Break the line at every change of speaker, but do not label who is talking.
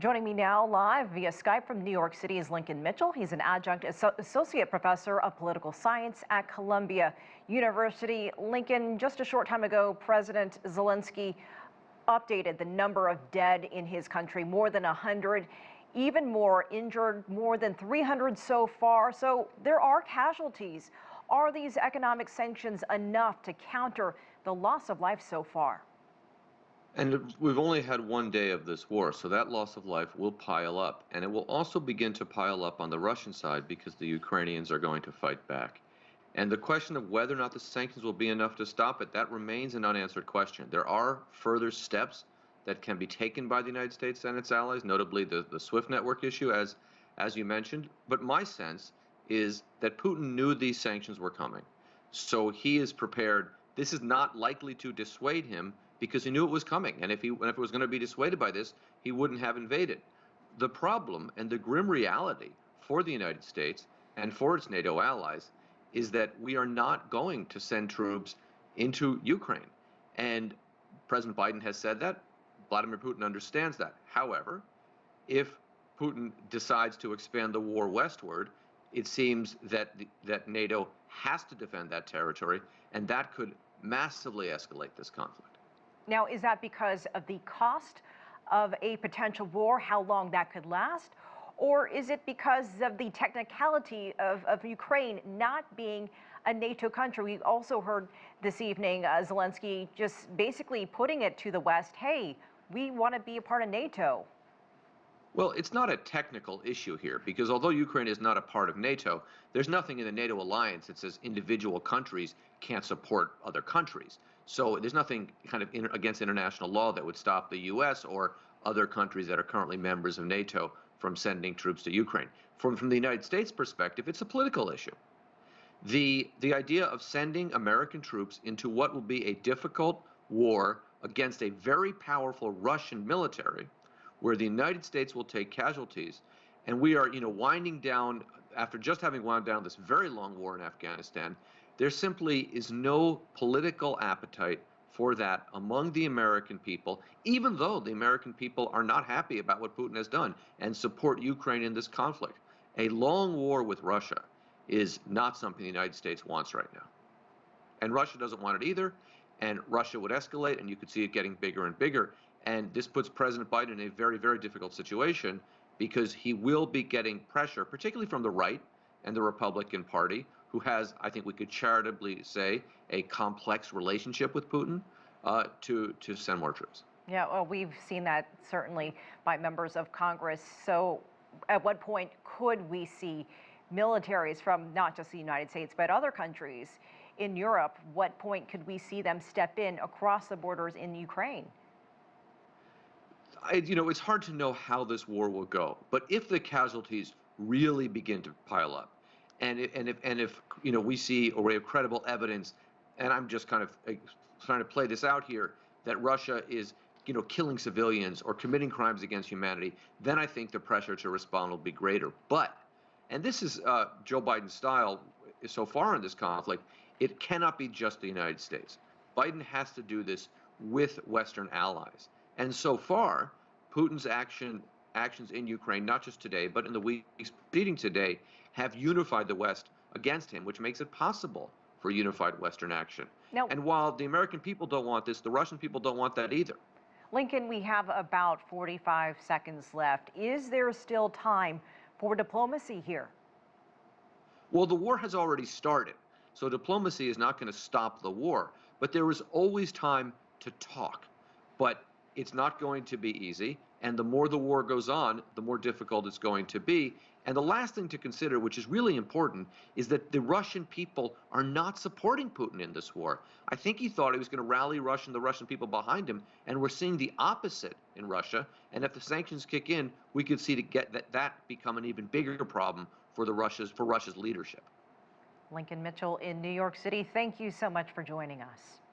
Joining me now live via Skype from New York City is Lincoln Mitchell. He's an adjunct associate professor of political science at Columbia University. Lincoln, just a short time ago, President Zelensky updated the number of dead in his country, more than 100, even more injured, more than 300 so far. So there are casualties. Are these economic sanctions enough to counter the loss of life so far?
And we've only had one day of this war, so that loss of life will pile up. And it will also begin to pile up on the Russian side because the Ukrainians are going to fight back. And the question of whether or not the sanctions will be enough to stop it, that remains an unanswered question. There are further steps that can be taken by the United States and its allies, notably the SWIFT network issue, as you mentioned. But my sense is that Putin knew these sanctions were coming. So he is prepared. This is not likely to dissuade him because he knew it was coming. And if it was going to be dissuaded by this, he wouldn't have invaded. The problem and the grim reality for the United States and for its NATO allies is that we are not going to send troops into Ukraine. And President Biden has said that. Vladimir Putin understands that. However, if Putin decides to expand the war westward, it seems that NATO has to defend that territory, and that could massively escalate this conflict.
Now, is that because of the cost of a potential war, how long that could last? Or is it because of the technicality of Ukraine not being a NATO country? We also heard this evening Zelensky just basically putting it to the West, hey, we want to be a part of NATO.
Well, it's not a technical issue here because although Ukraine is not a part of NATO, there's nothing in the NATO alliance that says individual countries can't support other countries. So there's nothing kind of against international law that would stop the U.S. or other countries that are currently members of NATO from sending troops to Ukraine. From the United States perspective, it's a political issue. The idea of sending American troops into what will be a difficult war against a very powerful Russian military, where the United States will take casualties, and we are, winding down, after just having wound down this very long war in Afghanistan, there simply is no political appetite for that among the American people, even though the American people are not happy about what Putin has done and support Ukraine in this conflict. A long war with Russia is not something the United States wants right now. And Russia doesn't want it either, and Russia would escalate, and you could see it getting bigger and bigger. And this puts President Biden in a very, very difficult situation because he will be getting pressure, particularly from the right and the Republican Party, who has, I think we could charitably say, a complex relationship with Putin, to send more troops.
Yeah, well, we've seen that certainly by members of Congress. So at what point could we see militaries from not just the United States, but other countries in Europe? What point could we see them step in across the borders in Ukraine?
It's hard to know how this war will go, but if the casualties really begin to pile up, and if we see or we have credible evidence, and I'm just kind of trying to play this out here, that Russia is killing civilians or committing crimes against humanity, then I think the pressure to respond will be greater. But, and this is Joe Biden's style so far in this conflict, it cannot be just the United States. Biden has to do this with Western allies. And so far, Putin's actions in Ukraine, not just today, but in the weeks preceding today, have unified the West against him, which makes it possible for unified Western action.
Now,
and while the American people don't want this, the Russian people don't want that either.
Lincoln, we have about 45 seconds left. Is there still time for diplomacy here?
Well, the war has already started, so diplomacy is not going to stop the war, but there is always time to talk. But it's not going to be easy, and the more the war goes on, the more difficult it's going to be. And the last thing to consider, which is really important, is that the Russian people are not supporting Putin in this war. I think he thought he was going to rally the Russian people behind him, and we're seeing the opposite in Russia. And if the sanctions kick in, we could see that become an even bigger problem for Russia's leadership.
Lincoln Mitchell in New York City, thank you so much for joining us.